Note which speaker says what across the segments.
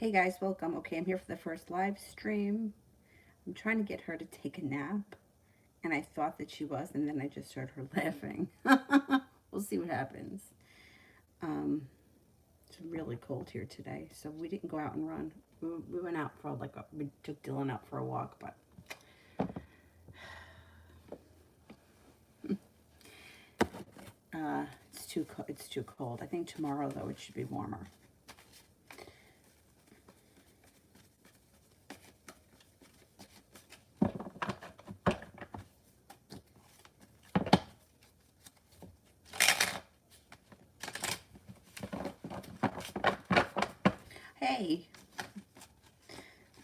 Speaker 1: Hey guys, welcome. Okay, I'm here for the first live stream. I'm trying to get her to take a nap, and I thought that she was, and then I just heard her laughing. We'll see what happens. Um, it's really cold here today, so we didn't go out and run. We went out for we took Dylan out for a walk, but it's too cold. I think tomorrow though it should be warmer. Hey.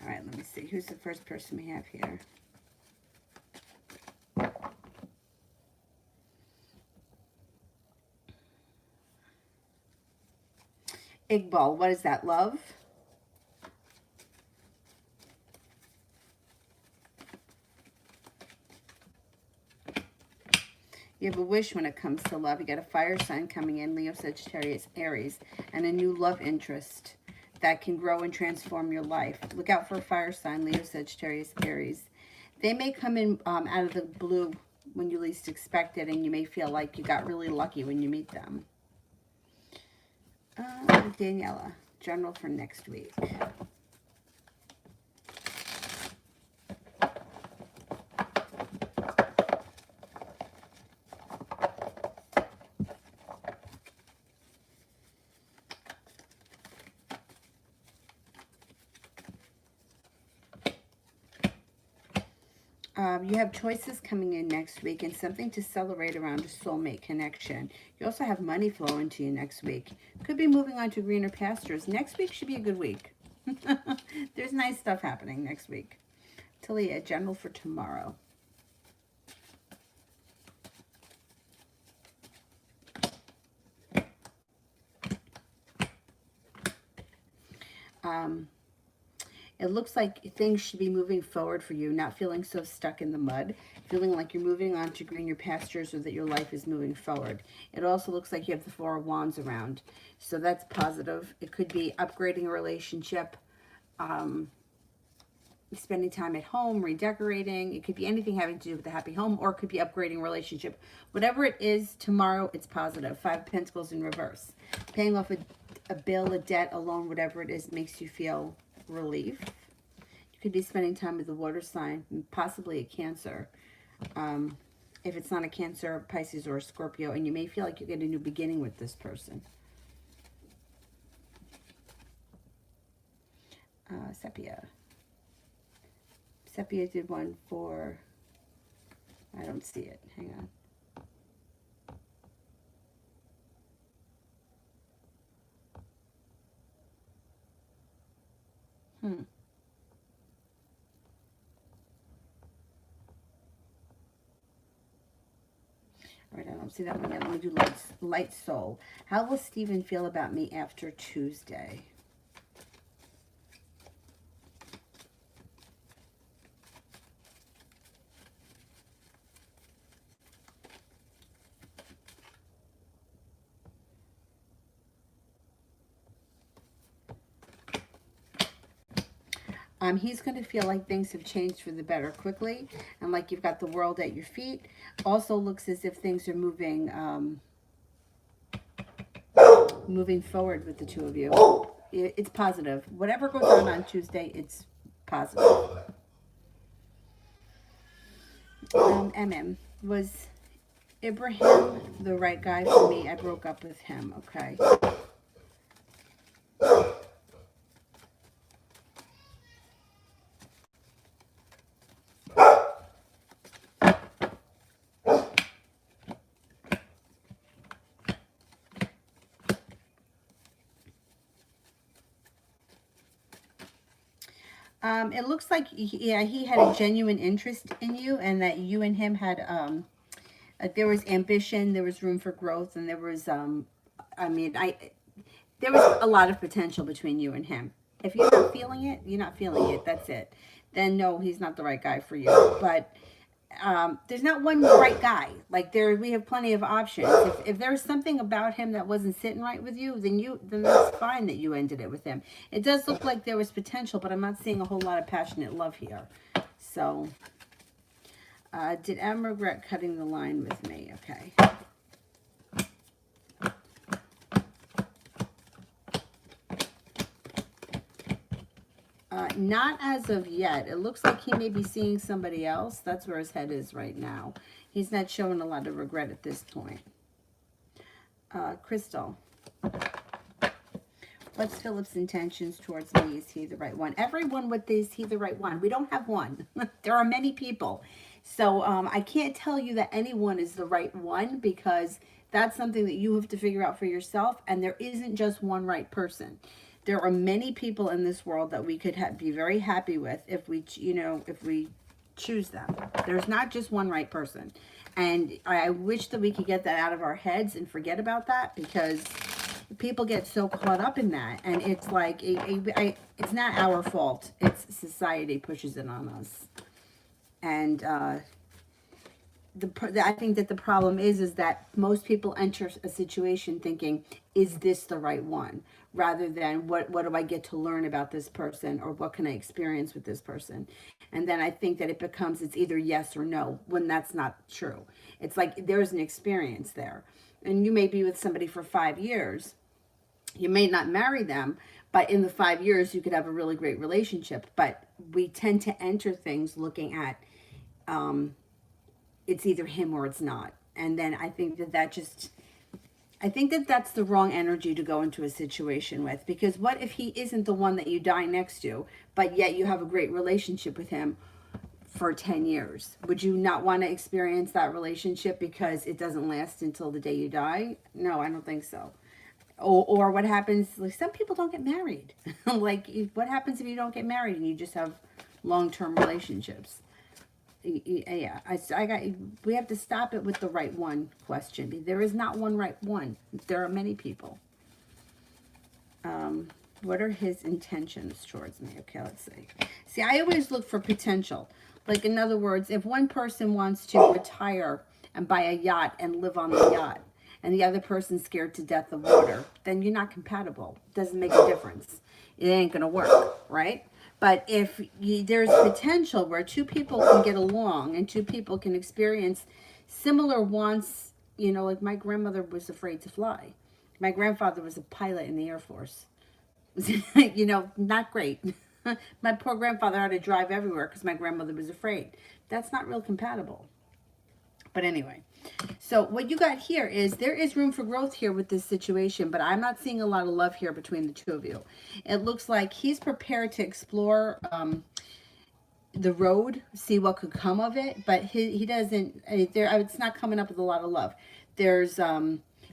Speaker 1: All right, let me see. Who's the first person we have here? Iqbal, what is that, love? You have a wish when it comes to love. You got a fire sign coming in, Leo, Sagittarius, Aries, and a new love interest that can grow and transform your life. Look out for a fire sign, Leo, Sagittarius, Aries. They may come in out of the blue when you least expect it, and you may feel like you got really lucky when you meet them. Daniela, general for next week. You have choices coming in next week and something to celebrate around a soulmate connection. You also have money flowing to you next week. Could be moving on to greener pastures. Next week should be a good week. There's nice stuff happening next week. Talia, general for tomorrow. It looks like things should be moving forward for you, not feeling so stuck in the mud, feeling like you're moving on to greener pastures or that your life is moving forward. It also looks like you have the Four of Wands around, so that's positive. It could be upgrading a relationship, spending time at home, redecorating. It could be anything having to do with the happy home, or it could be upgrading a relationship. Whatever it is, tomorrow it's positive. Five of Pentacles in reverse. Paying off a bill, a debt, a loan, whatever it is, makes you feel relief. You could be spending time with the water sign, possibly a Cancer. If it's not a Cancer, Pisces, or a Scorpio, and you may feel like you get a new beginning with this person. Sepia. Sepia did one for, I don't see it. Hang on. All right, I don't see that one yet. Let me do Light Soul. How will Stephen feel about me after Tuesday? He's going to feel like things have changed for the better quickly, and like you've got the world at your feet. Also looks as if things are moving forward with the two of you. It's positive. Whatever goes on Tuesday, it's positive. Was Ibrahim the right guy for me? I broke up with him. Okay. It looks like, yeah, he had a genuine interest in you, and that you and him had, there was ambition, there was room for growth, and there was, there was a lot of potential between you and him. If you're not feeling it, you're not feeling it. That's it. Then no, he's not the right guy for you. But there's not one right guy. Like we have plenty of options. If there's something about him that wasn't sitting right with you, then that's fine that you ended it with him. It does look like there was potential, but I'm not seeing a whole lot of passionate love here. So, did Em regret cutting the line with me? Okay. Not as of yet. It looks like he may be seeing somebody else. That's where his head is right now. He's not showing a lot of regret at this point. Crystal. What's Philip's intentions towards me? Is he the right one? Everyone with this, he the right one. We don't have one. There are many people. So I can't tell you that anyone is the right one, because that's something that you have to figure out for yourself. And there isn't just one right person. There are many people in this world that we could be very happy with if we, if we choose them. There's not just one right person. And I wish that we could get that out of our heads and forget about that, because people get so caught up in that. And it's like, it's not our fault. It's society pushes it on us. And I think that the problem is that most people enter a situation thinking, is this the right one? Rather than what do I get to learn about this person, or what can I experience with this person? And then I think that it's either yes or no, when that's not true. It's like there's an experience there. And you may be with somebody for 5 years. You may not marry them, but in the 5 years, you could have a really great relationship. But we tend to enter things looking at it's either him or it's not. And then I think that's the wrong energy to go into a situation with. Because what if he isn't the one that you die next to, but yet you have a great relationship with him for 10 years? Would you not want to experience that relationship because it doesn't last until the day you die? No, I don't think so. Or what happens, like some people don't get married. Like, what happens if you don't get married and you just have long-term relationships? Yeah, we have to stop it with the right one question. There is not one right one. There are many people. What are his intentions towards me? Okay, let's see. See, I always look for potential. Like, in other words, if one person wants to retire and buy a yacht and live on the yacht, and the other person's scared to death of water, then you're not compatible. It doesn't make a difference. It ain't going to work, right? But if there's potential where two people can get along and two people can experience similar wants, like my grandmother was afraid to fly. My grandfather was a pilot in the Air Force. Not great. My poor grandfather had to drive everywhere because my grandmother was afraid. That's not real compatible. But anyway, so what you got here is there is room for growth here with this situation, but I'm not seeing a lot of love here between the two of you. It looks like he's prepared to explore the road, see what could come of it, but he doesn't, it's not coming up with a lot of love.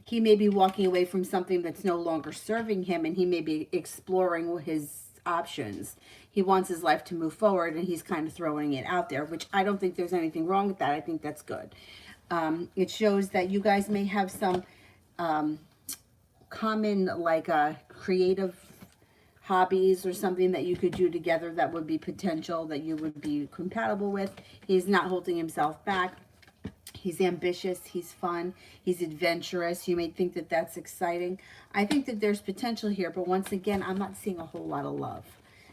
Speaker 1: He may be walking away from something that's no longer serving him, and he may be exploring his options. He wants his life to move forward, and he's kind of throwing it out there, which I don't think there's anything wrong with that. I think that's good. It shows that you guys may have some common, like creative hobbies or something that you could do together that would be potential, that you would be compatible with. He's not holding himself back. He's ambitious, he's fun, he's adventurous. You may think that that's exciting. I think that there's potential here, but once again, I'm not seeing a whole lot of love.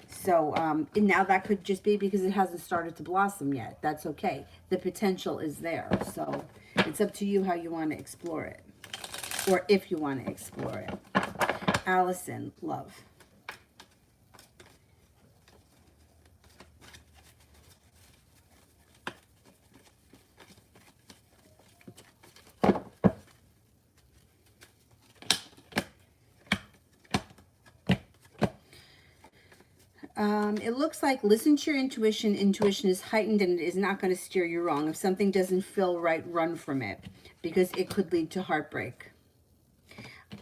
Speaker 1: So, and now that could just be because it hasn't started to blossom yet. That's okay. The potential is there. So, it's up to you how you want to explore it. Or if you want to explore it. Allison, love. It looks like listen to your intuition. Intuition is heightened and it is not going to steer you wrong. If something doesn't feel right, run from it because it could lead to heartbreak.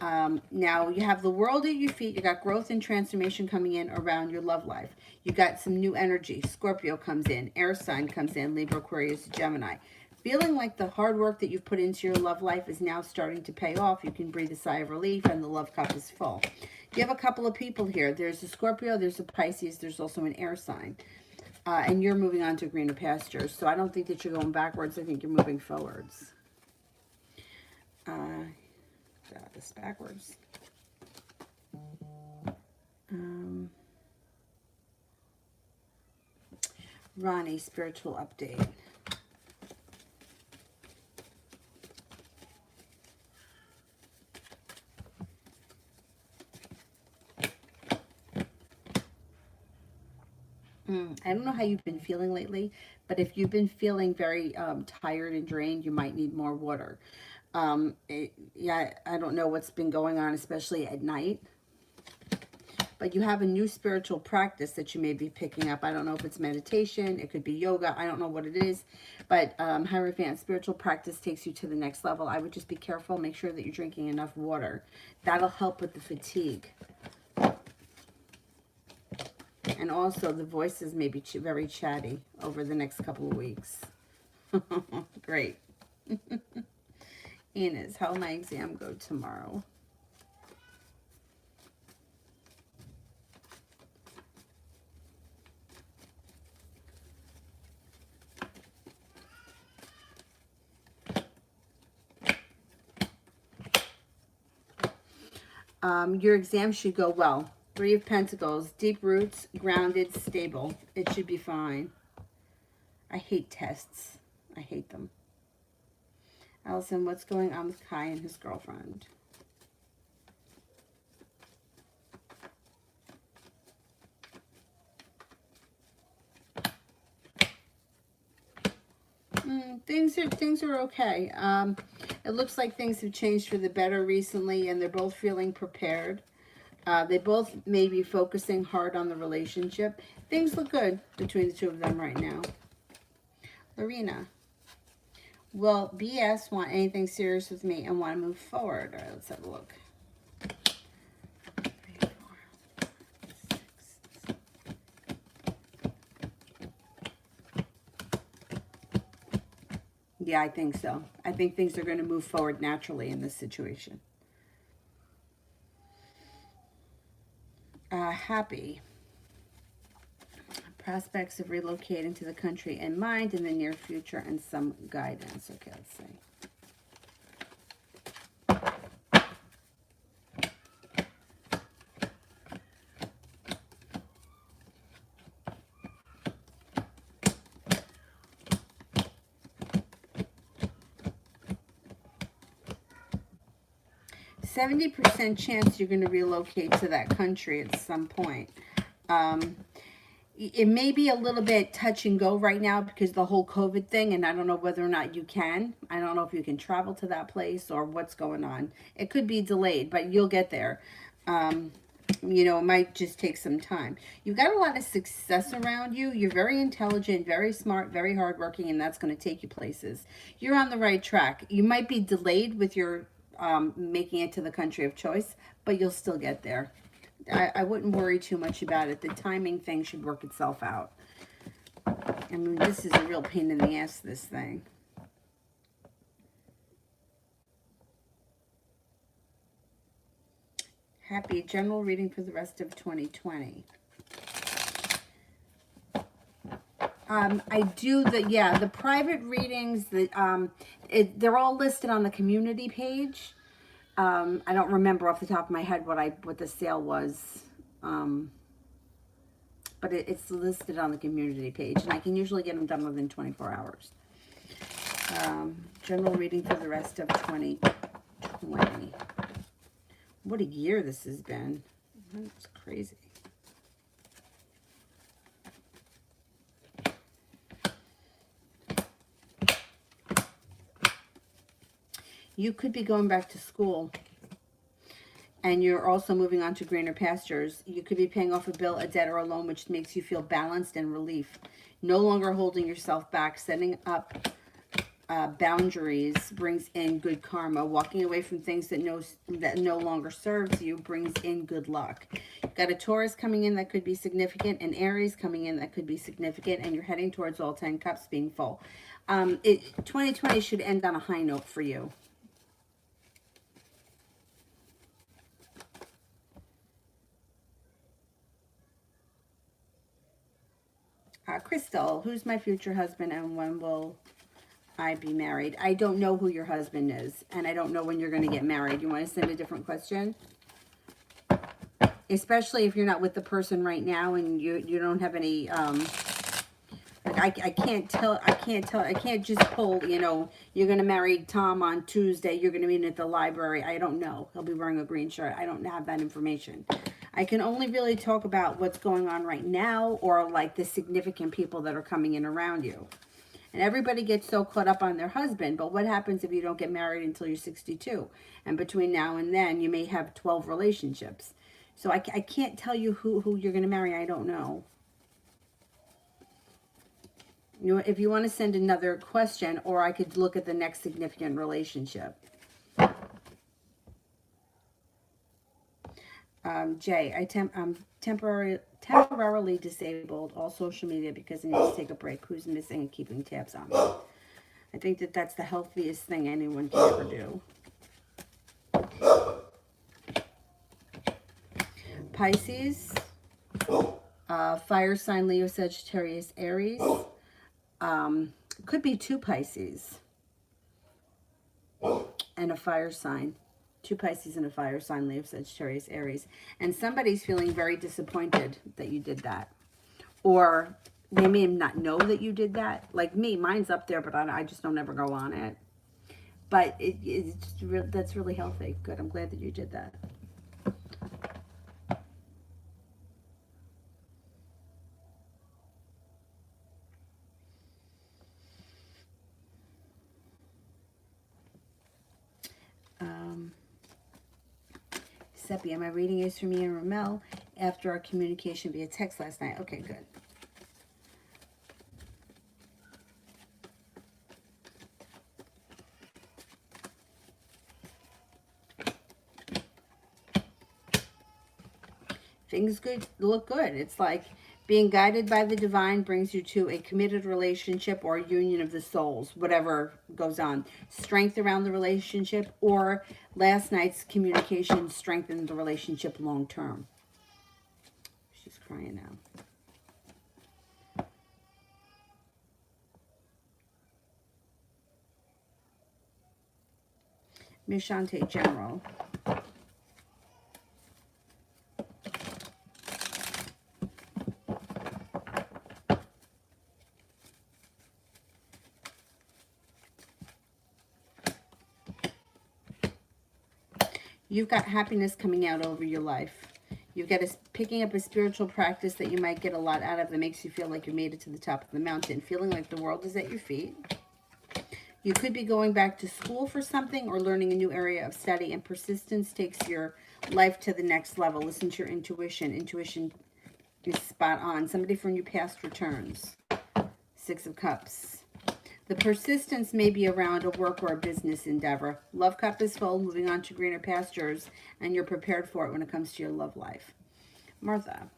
Speaker 1: Now you have the world at your feet. You got growth and transformation coming in around your love life. You got some new energy. Scorpio comes in. Air sign comes in. Libra, Aquarius, Gemini. Feeling like the hard work that you've put into your love life is now starting to pay off. You can breathe a sigh of relief and the love cup is full. You have a couple of people here. There's a Scorpio, there's a Pisces, there's also an air sign. And you're moving on to greener pastures. So I don't think that you're going backwards. I think you're moving forwards. Got this backwards. Ronnie, spiritual update. I don't know how you've been feeling lately, but if you've been feeling very tired and drained, you might need more water. Yeah, I don't know what's been going on, especially at night. But you have a new spiritual practice that you may be picking up. I don't know if it's meditation. It could be yoga. I don't know what it is. But Hierophant, spiritual practice takes you to the next level. I would just be careful. Make sure that you're drinking enough water. That'll help with the fatigue. And also, the voices may be very chatty over the next couple of weeks. Great. Inez, how will my exam go tomorrow? Your exam should go well. 3 of Pentacles, deep roots, grounded, stable. It should be fine. I hate tests. I hate them. Allison, what's going on with Kai and his girlfriend? Things are okay. It looks like things have changed for the better recently, and they're both feeling prepared. They both may be focusing hard on the relationship. Things look good between the two of them right now. Lorena, will BS want anything serious with me and want to move forward? All right, let's have a look. 3, 4, 5, 6. Yeah, I think so. I think things are going to move forward naturally in this situation. Happy. Prospects of relocating to the country in mind in the near future and some guidance. Okay, let's see. 70% chance you're going to relocate to that country at some point. It may be a little bit touch and go right now because the whole COVID thing, and I don't know whether or not you can. I don't know if you can travel to that place or what's going on. It could be delayed, but you'll get there. You know, it might just take some time. You've got a lot of success around you. You're very intelligent, very smart, very hardworking, and that's going to take you places. You're on the right track. You might be delayed with your making it to the country of choice, but you'll still get there. I wouldn't worry too much about it. The timing thing should work itself out. I mean, this is a real pain in the ass, this thing. Happy general reading for the rest of 2020. I do the private readings that they're all listed on the community page. I don't remember off the top of my head what the sale was, but it's listed on the community page, and I can usually get them done within 24 hours. General reading for the rest of 2020. What a year this has been. That's crazy. You could be going back to school, and you're also moving on to greener pastures. You could be paying off a bill, a debt, or a loan, which makes you feel balanced and relief. No longer holding yourself back. Setting up boundaries brings in good karma. Walking away from things that no longer serves you brings in good luck. You've got a Taurus coming in that could be significant, and Aries coming in that could be significant, and you're heading towards all 10 cups being full. 2020 should end on a high note for you. Crystal, who's my future husband and when will I be married? I don't know who your husband is, and I don't know when you're going to get married. You want to send a different question? Especially if you're not with the person right now and you don't have any, like I can't just pull, you know, you're going to marry Tom on Tuesday, you're going to meet at the library. I don't know. He'll be wearing a green shirt. I don't have that information. I can only really talk about what's going on right now, or like the significant people that are coming in around you. And everybody gets so caught up on their husband, but what happens if you don't get married until you're 62? And between now and then, you may have 12 relationships. So I can't tell you who you're going to marry. I don't know. You know, if you want to send another question, or I could look at the next significant relationship. Jay, I'm temporarily disabled all social media because I need to take a break. Who's missing and keeping tabs on me? I think that that's the healthiest thing anyone can ever do. Pisces, fire sign, Leo, Sagittarius, Aries. Could be 2 Pisces and a fire sign. 2 Pisces and a fire sign, Leo, Sagittarius, Aries. And somebody's feeling very disappointed that you did that. Or they may not know that you did that. Like me, mine's up there, but I just don't ever go on it. But that's really healthy. Good, I'm glad that you did that. Seppi, my reading is for me and Ramel after our communication via text last night. Okay, good. Things look good. It's like being guided by the divine brings you to a committed relationship or union of the souls, whatever goes on. Strength around the relationship, or last night's communication strengthened the relationship long term. She's crying now. Mishante General. You've got happiness coming out over your life. You've got picking up a spiritual practice that you might get a lot out of that makes you feel like you made it to the top of the mountain, feeling like the world is at your feet. You could be going back to school for something or learning a new area of study, and persistence takes your life to the next level. Listen to your intuition. Intuition is spot on. Somebody from your past returns. 6 of Cups. The persistence may be around a work or a business endeavor. Love cup is full, moving on to greener pastures, and you're prepared for it when it comes to your love life. Martha.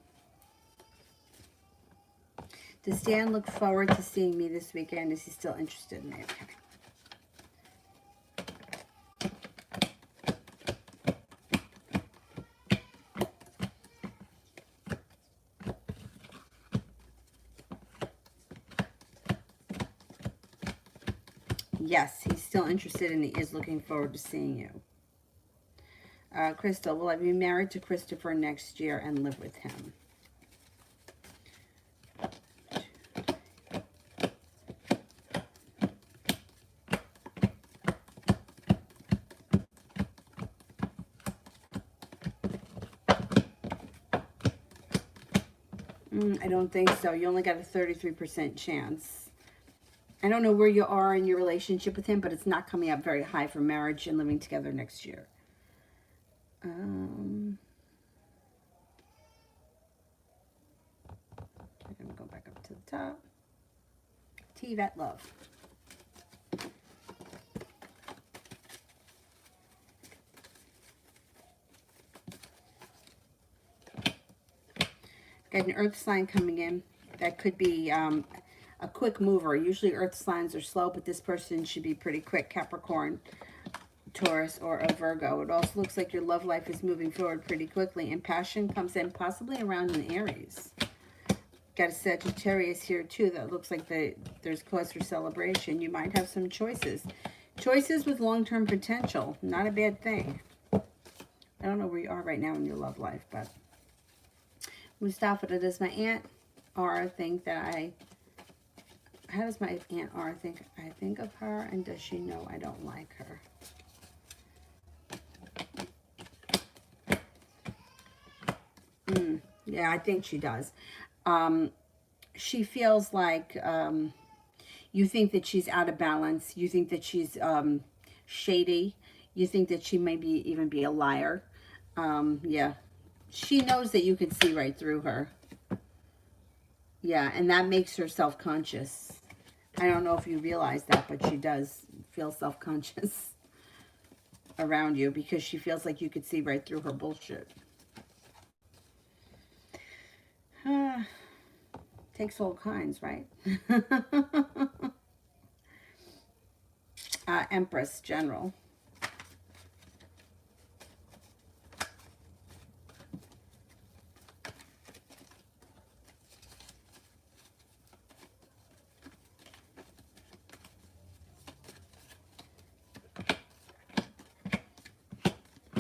Speaker 1: Does Dan look forward to seeing me this weekend? Is he still interested in me? Okay. Yes, he's still interested and he is looking forward to seeing you. Crystal, will I be married to Christopher next year and live with him? I don't think so. You only got a 33% chance. I don't know where you are in your relationship with him, but it's not coming up very high for marriage and living together next year. I'm going to go back up to the top. T-Vet Love. Got an earth sign coming in. That could be a quick mover. Usually earth signs are slow, but this person should be pretty quick. Capricorn, Taurus, or a Virgo. It also looks like your love life is moving forward pretty quickly, and passion comes in possibly around an Aries. Got a Sagittarius here too. That looks like there's cause for celebration. You might have some choices. Choices with long-term potential. Not a bad thing. I don't know where you are right now in your love life, but Mustafa, does my Aunt Aura think that how does my Aunt Aura think I think of her, and does she know I don't like her? Yeah, I think she does. She feels like you think that she's out of balance. You think that she's shady. You think that she may even be a liar. Yeah. She knows that you can see right through her. Yeah, and that makes her self-conscious. I don't know if you realize that, but she does feel self-conscious around you because she feels like you could see right through her bullshit. Takes all kinds, right? Empress General.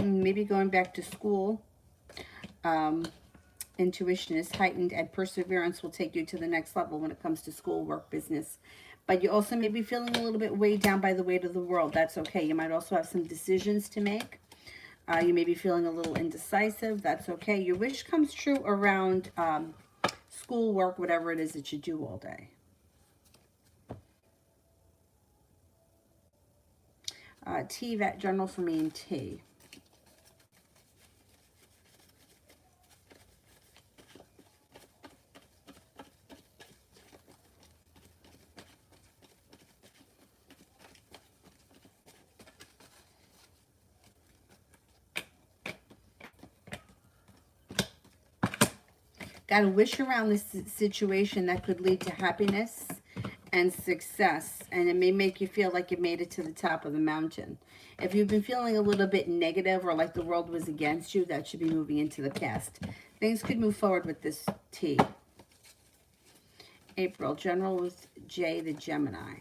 Speaker 1: Maybe going back to school. Intuition is heightened, and perseverance will take you to the next level when it comes to school, work, business. But you also may be feeling a little bit weighed down by the weight of the world. That's okay. You might also have some decisions to make. You may be feeling a little indecisive. That's okay. Your wish comes true around school, work, whatever it is that you do all day. T, that general for me in T. Got a wish around this situation that could lead to happiness and success, and it may make you feel like you made it to the top of the mountain. If you've been feeling a little bit negative or like the world was against you, that should be moving into the past. Things could move forward with this T. April, general with J, the Gemini.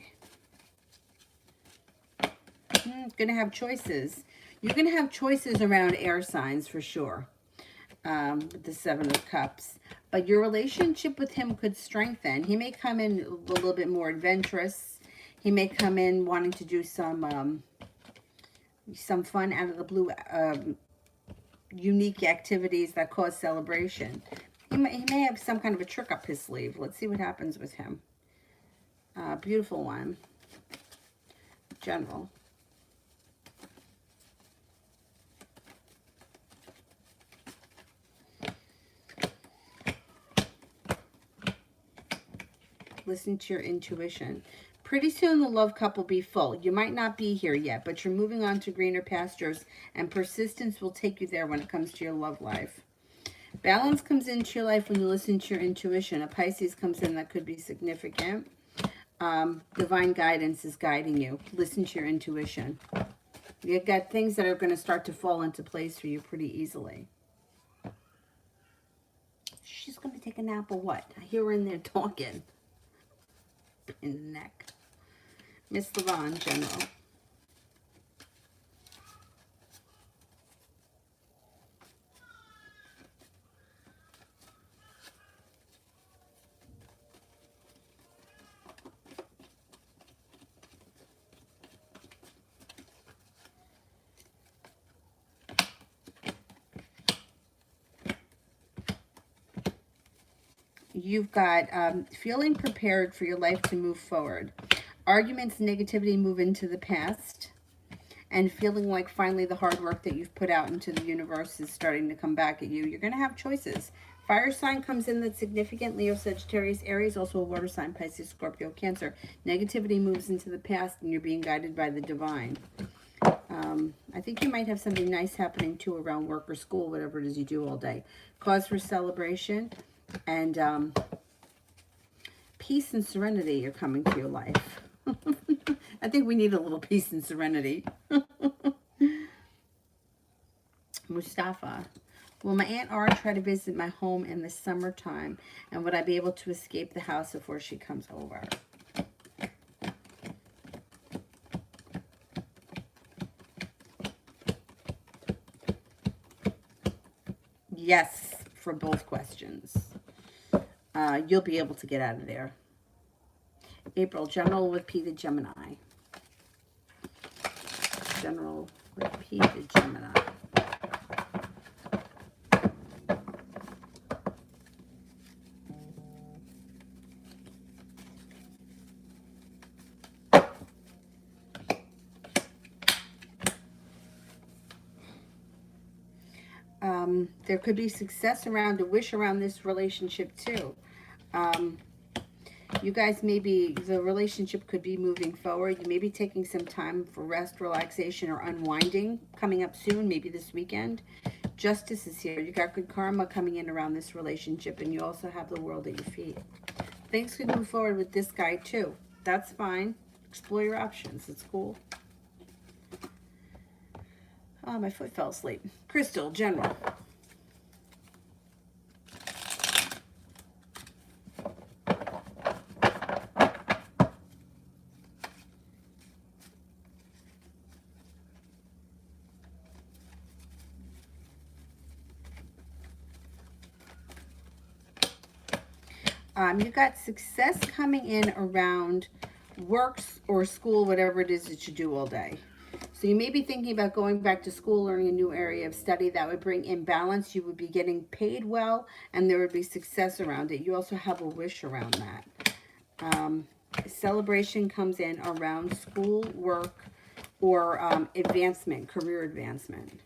Speaker 1: Gonna have choices. You're gonna have choices around air signs for sure. With the Seven of Cups. But your relationship with him could strengthen. He may come in a little bit more adventurous. He may come in wanting to do some fun out of the blue, unique activities that cause celebration. He may have some kind of a trick up his sleeve. Let's see what happens with him. Beautiful one. General. Listen to your intuition. Pretty soon the love cup will be full. You might not be here yet, but you're moving on to greener pastures, and persistence will take you there when it comes to your love life. Balance comes into your life when you listen to your intuition. A Pisces comes in that could be significant. Divine guidance is guiding you. Listen to your intuition. You've got things that are going to start to fall into place for you pretty easily. She's going to take a nap or what? I hear her in there talking. In the neck. Miss Levon, general. You've got feeling prepared for your life to move forward. Arguments, negativity move into the past. And feeling like finally the hard work that you've put out into the universe is starting to come back at you. You're going to have choices. Fire sign comes in that's significant. Leo, Sagittarius, Aries, also a water sign, Pisces, Scorpio, Cancer. Negativity moves into the past and you're being guided by the divine. I think you might have something nice happening too around work or school, whatever it is you do all day. Cause for celebration. And peace and serenity are coming to your life. I think we need a little peace and serenity. Mustafa. Will my Aunt R try to visit my home in the summertime? And would I be able to escape the house before she comes over? Yes, for both questions. You'll be able to get out of there. April, general with P the Gemini. General with P the Gemini. There could be success around a wish around this relationship too. You guys maybe, the relationship could be moving forward. You may be taking some time for rest, relaxation, or unwinding coming up soon, maybe this weekend. Justice is here. You got good karma coming in around this relationship, and you also have the world at your feet. Things could move forward with this guy too. That's fine. Explore your options. It's cool. Oh, my foot fell asleep. Crystal, general. You got success coming in around works or school, whatever it is that you do all day. So you may be thinking about going back to school, learning a new area of study that would bring in balance. You would be getting paid well, and there would be success around it. You also have a wish around that. Celebration comes in around school, work, or advancement, career advancement.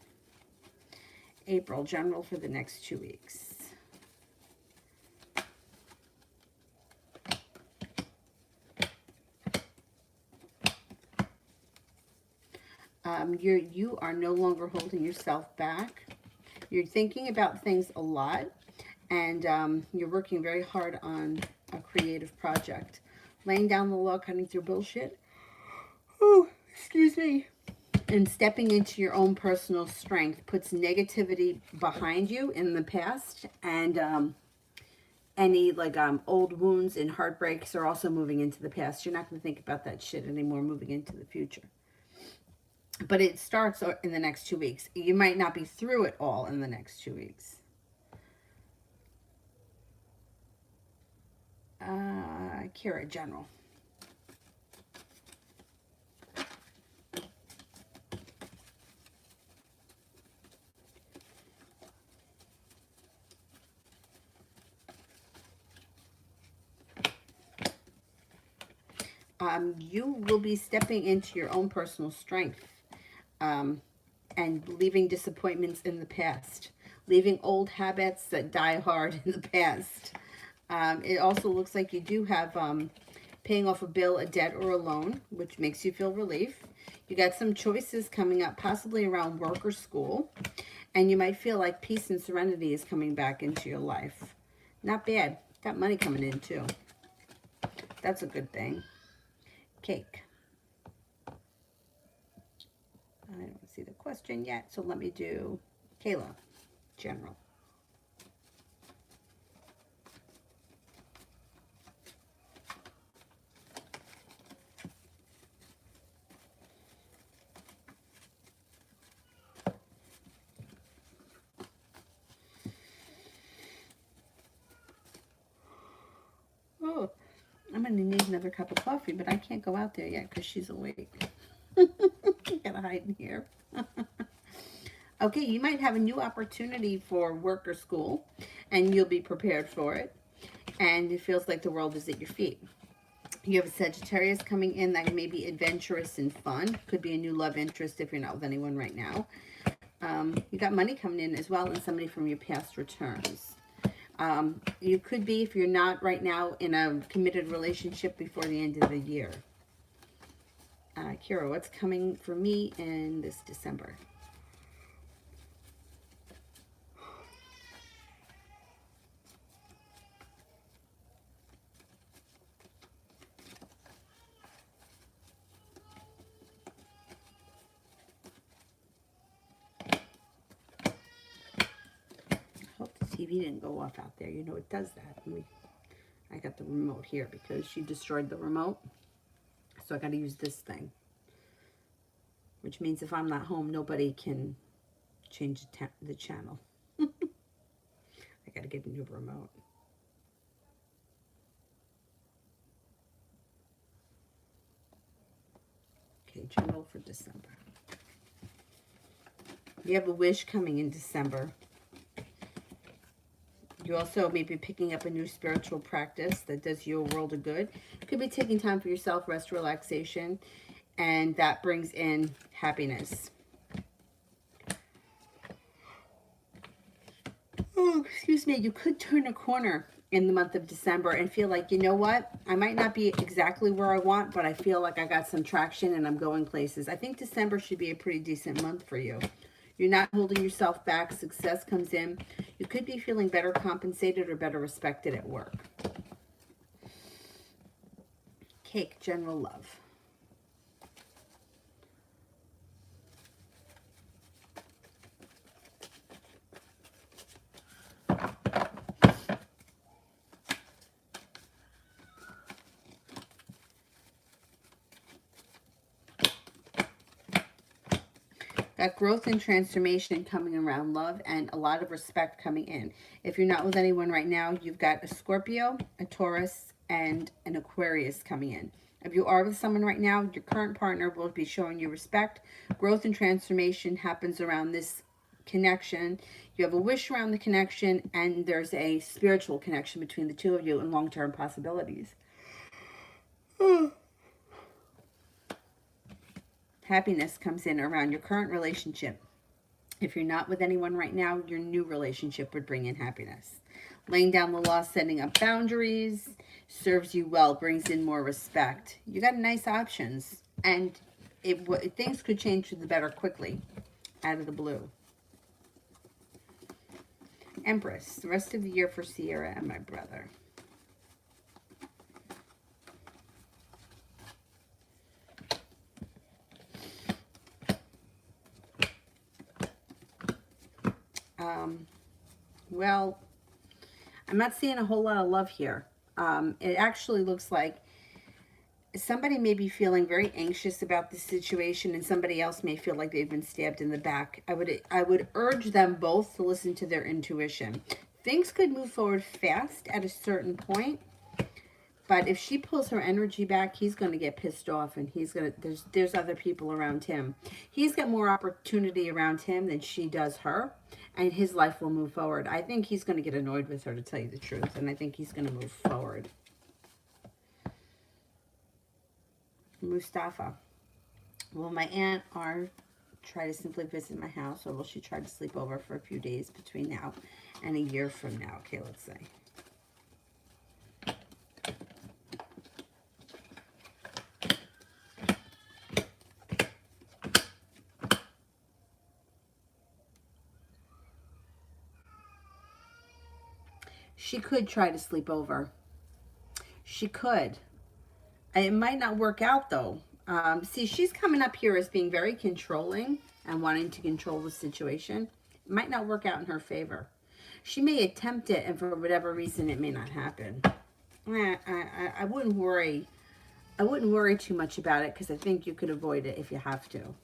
Speaker 1: April, general for the next 2 weeks. You are no longer holding yourself back. You're thinking about things a lot, and you're working very hard on a creative project. Laying down the law, cutting through bullshit. Oh, excuse me. And stepping into your own personal strength puts negativity behind you in the past, and any old wounds and heartbreaks are also moving into the past. You're not going to think about that shit anymore moving into the future. But it starts in the next 2 weeks. You might not be through it all in the next 2 weeks. Kira, general. You will be stepping into your own personal strength. And leaving disappointments in the past, leaving old habits that die hard in the past. It also looks like you do have paying off a bill, a debt, or a loan, which makes you feel relief. You got some choices coming up, possibly around work or school, and you might feel like peace and serenity is coming back into your life. Not bad. Got money coming in too. That's a good thing. Cake. I don't see the question yet, so let me do Kayla, general. Oh, I'm going to need another cup of coffee, but I can't go out there yet because she's awake. Gotta hide in here. Okay, you might have a new opportunity for work or school, and you'll be prepared for it. And it feels like the world is at your feet. You have a Sagittarius coming in that may be adventurous and fun. Could be a new love interest if you're not with anyone right now. You got money coming in as well, and somebody from your past returns. You could be, if you're not right now, in a committed relationship before the end of the year. Kira, what's coming for me in this December? TV didn't go off out there. You know, it does that. I got the remote here because she destroyed the remote. So I got to use this thing. Which means if I'm not home, nobody can change the channel. I got to get a new remote. Okay, general for December. You have a wish coming in December. You also may be picking up a new spiritual practice that does you a world of good. You could be taking time for yourself, rest, relaxation, and that brings in happiness. Oh, excuse me. You could turn a corner in the month of December and feel like, you know what? I might not be exactly where I want, but I feel like I got some traction and I'm going places. I think December should be a pretty decent month for you. You're not holding yourself back. Success comes in. You could be feeling better compensated or better respected at work. Cake, general love. Got growth and transformation coming around love and a lot of respect coming in. If you're not with anyone right now, you've got a Scorpio, a Taurus, and an Aquarius coming in. If you are with someone right now, your current partner will be showing you respect. Growth and transformation happens around this connection. You have a wish around the connection, and there's a spiritual connection between the two of you and long-term possibilities. Happiness comes in around your current relationship. If you're not with anyone right now, your new relationship would bring in happiness. Laying down the law, setting up boundaries, serves you well, brings in more respect. You got nice options, and things could change for the better quickly, out of the blue. Empress, the rest of the year for Sierra and my brother. Well, I'm not seeing a whole lot of love here. It actually looks like somebody may be feeling very anxious about the situation, and somebody else may feel like they've been stabbed in the back. I would urge them both to listen to their intuition. Things could move forward fast at a certain point, but if she pulls her energy back, he's going to get pissed off, and there's other people around him. He's got more opportunity around him than she does her, and his life will move forward. I think he's going to get annoyed with her, to tell you the truth, and I think he's going to move forward. Mustafa. Will my aunt R try to simply visit my house, or will she try to sleep over for a few days between now and a year from now? Okay, let's see. She could try to sleep over. She could. It might not work out, though. See, she's coming up here as being very controlling and wanting to control the situation. It might not work out in her favor. She may attempt it, and for whatever reason, it may not happen. I wouldn't worry. I wouldn't worry too much about it, because I think you could avoid it if you have to.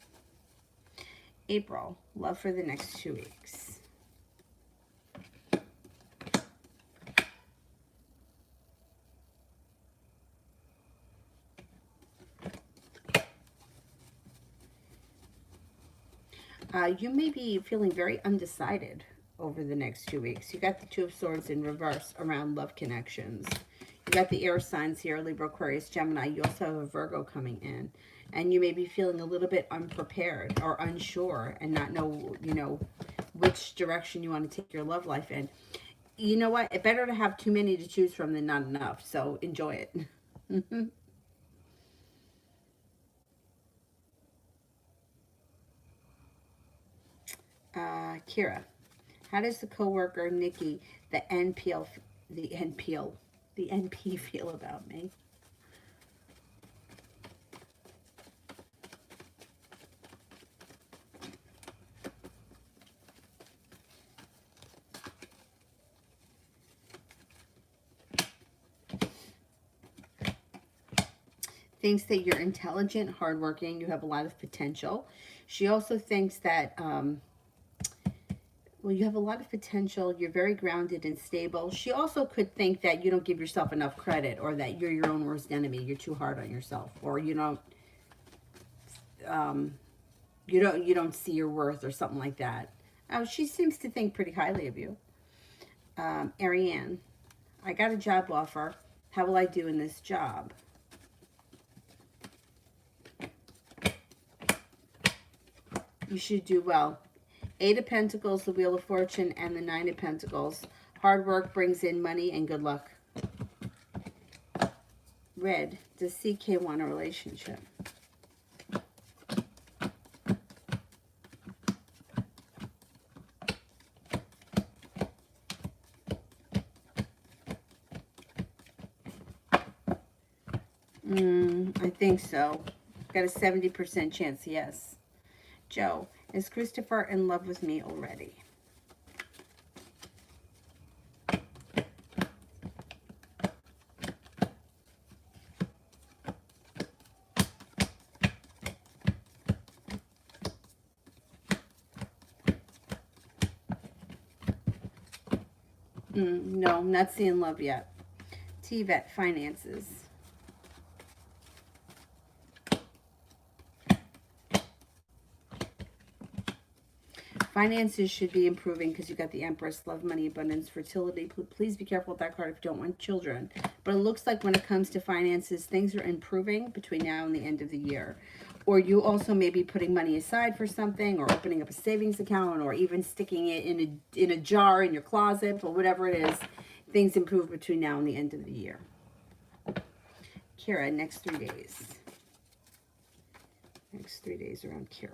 Speaker 1: April, love for the next 2 weeks. You may be feeling very undecided over the next 2 weeks. You got the Two of Swords in reverse around love connections. You got the air signs here, Libra, Aquarius, Gemini. You also have a Virgo coming in. And you may be feeling a little bit unprepared or unsure and not know, which direction you want to take your love life in. You know what? It's better to have too many to choose from than not enough. So enjoy it. Kira, how does the coworker Nikki, the NP feel about me? thinks that you're intelligent, hardworking, you have a lot of potential. She also thinks that, well, you have a lot of potential, you're very grounded and stable. She also could think that you don't give yourself enough credit, or that you're your own worst enemy, you're too hard on yourself, or um, you don't see your worth or something like that. Oh, she seems to think pretty highly of you. Ariane, I got a job offer. How will I do in this job? You should do well. Eight of Pentacles, the Wheel of Fortune, and the Nine of Pentacles. Hard work brings in money and good luck. Red, does CK want a relationship? I think so. Got a 70% chance, yes. Joe, is Christopher in love with me already? No, I'm not seeing love yet. TVET, finances. Finances should be improving because you got the Empress, love, money, abundance, fertility. Please be careful with that card if you don't want children. But it looks like when it comes to finances, things are improving between now and the end of the year. Or you also may be putting money aside for something, or opening up a savings account, or even sticking it in a jar in your closet, or whatever it is. Things improve between now and the end of the year. Kira, next 3 days. Next 3 days around Kira.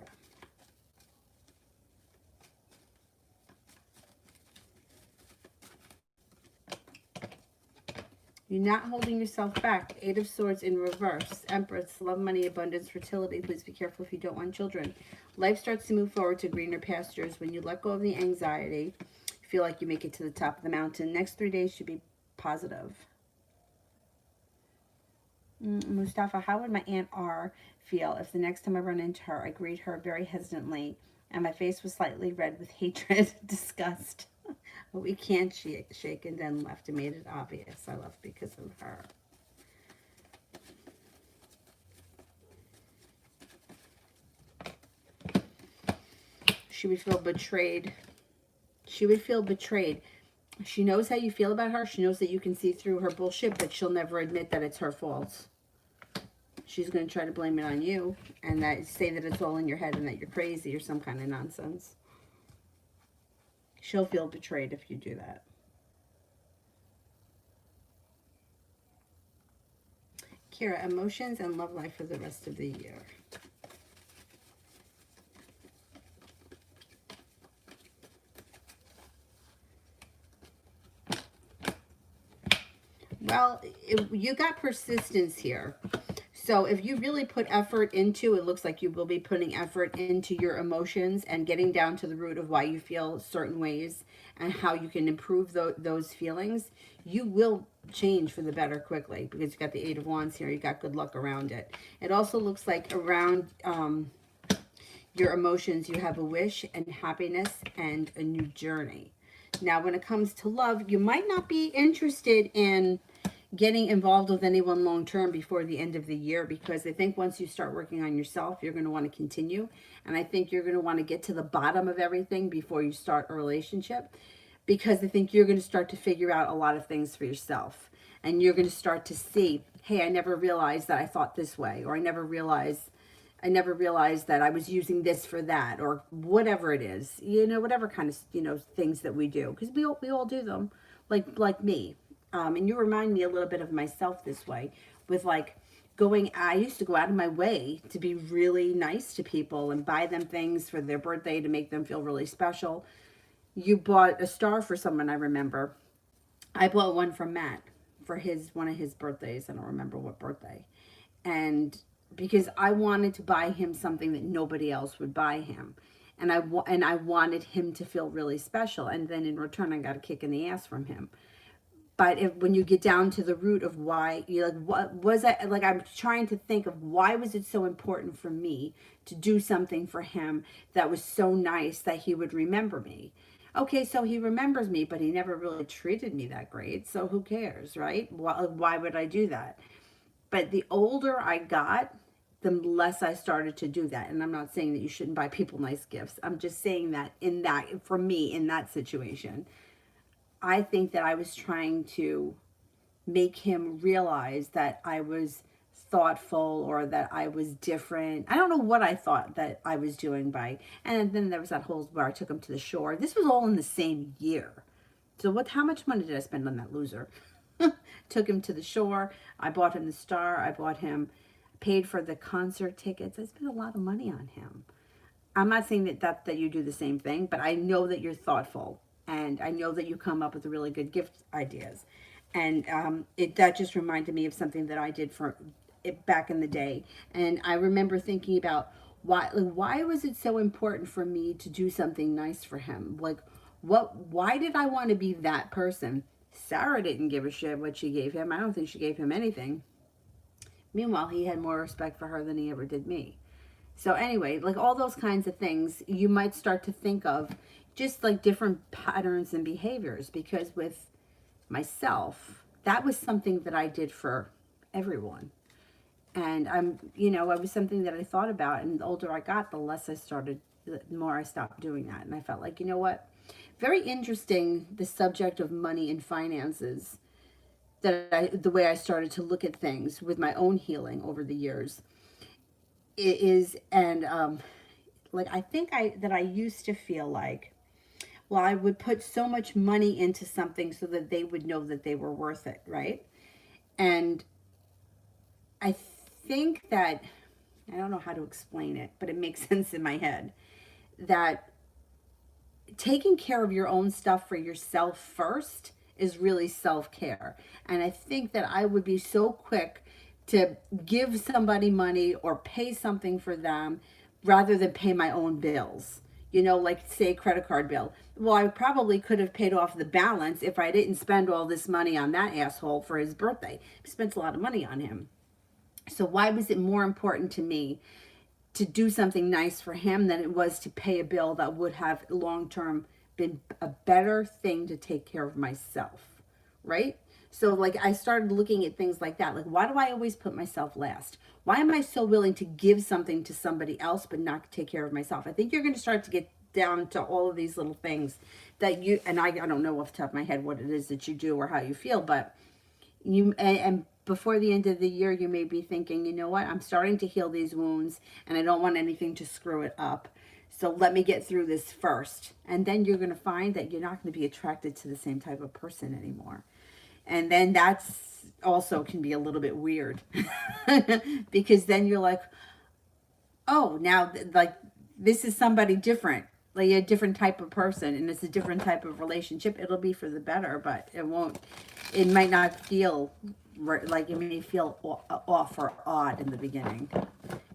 Speaker 1: You're not holding yourself back. Eight of Swords in reverse. Empress, love, money, abundance, fertility. Please be careful if you don't want children. Life starts to move forward to greener pastures when you let go of the anxiety. Feel like you make it to the top of the mountain. Next 3 days should be positive. Mustafa, how would my Aunt R feel if the next time I run into her, I greet her very hesitantly and my face was slightly red with hatred, disgust? But we can't shake, and then left and made it obvious. I left because of her. She would feel betrayed. She would feel betrayed. She knows how you feel about her. She knows that you can see through her bullshit, but she'll never admit that it's her fault. She's going to try to blame it on you and say that it's all in your head and that you're crazy or some kind of nonsense. She'll feel betrayed if you do that. Kira, emotions and love life for the rest of the year. Well, you got persistence here. So if you really put effort into, it looks like you will be putting effort into your emotions and getting down to the root of why you feel certain ways and how you can improve those feelings, you will change for the better quickly, because you got the Eight of Wands here. You got good luck around it. It also looks like around your emotions, you have a wish and happiness and a new journey. Now, when it comes to love, you might not be interested in getting involved with anyone long term before the end of the year, because I think once you start working on yourself, you're going to want to continue. And I think you're going to want to get to the bottom of everything before you start a relationship, because I think you're going to start to figure out a lot of things for yourself. And you're going to start to see, hey, I never realized that I thought this way, or I never realized that I was using this for that, or whatever it is, whatever kind of, things that we do, because we all do them, like me. And you remind me a little bit of myself this way, with I used to go out of my way to be really nice to people and buy them things for their birthday to make them feel really special. You bought a star for someone, I remember. I bought one for Matt for one of his birthdays. I don't remember what birthday. And because I wanted to buy him something that nobody else would buy him. And I wanted him to feel really special. And then in return, I got a kick in the ass from him. But when you get down to the root of why, you're like, what was I, like, I'm trying to think of why was it so important for me to do something for him that was so nice that he would remember me. Okay, so he remembers me, but he never really treated me that great. So who cares, right? Why would I do that? But the older I got, the less I started to do that. And I'm not saying that you shouldn't buy people nice gifts. I'm just saying that for me, in that situation, I think that I was trying to make him realize that I was thoughtful or that I was different. I don't know what I thought that I was doing by, and then there was that whole where I took him to the shore. This was all in the same year. So how much money did I spend on that loser? Took him to the shore. I bought him the star. I bought him, paid for the concert tickets. I spent a lot of money on him. I'm not saying that you do the same thing, but I know that you're thoughtful, and I know that you come up with really good gift ideas, and that just reminded me of something that I did for it back in the day, and I remember thinking about why was it so important for me to do something nice for him? Like, why did I want to be that person? Sarah didn't give a shit what she gave him. I don't think she gave him anything. Meanwhile, he had more respect for her than he ever did me. So anyway, like all those kinds of things, you might start to think of just like different patterns and behaviors, because with myself, that was something that I did for everyone. And it was something that I thought about, and the older I got, the more I stopped doing that. And I felt like, you know what? Very interesting, the subject of money and finances, the way I started to look at things with my own healing over the years. It is, and like I think I used to feel like, well, I would put so much money into something so that they would know that they were worth it, right? And I think that, I don't know how to explain it, but it makes sense in my head, that taking care of your own stuff for yourself first is really self-care. And I think that I would be so quick to give somebody money or pay something for them rather than pay my own bills. Like say a credit card bill. Well, I probably could have paid off the balance if I didn't spend all this money on that asshole for his birthday. I spent a lot of money on him. So why was it more important to me to do something nice for him than it was to pay a bill that would have long-term been a better thing to take care of myself, right? So like I started looking at things like that. Like, why do I always put myself last? Why am I so willing to give something to somebody else but not take care of myself? I think you're going to start to get down to all of these little things that I don't know off the top of my head what it is that you do or how you feel, but and before the end of the year, you may be thinking, you know what, I'm starting to heal these wounds and I don't want anything to screw it up. So let me get through this first. And then you're going to find that you're not going to be attracted to the same type of person anymore. And then that's also can be a little bit weird because then you're like, oh, now like this is somebody different, like a different type of person, and it's a different type of relationship. It'll be for the better, but it might not feel like, it may feel off or odd in the beginning.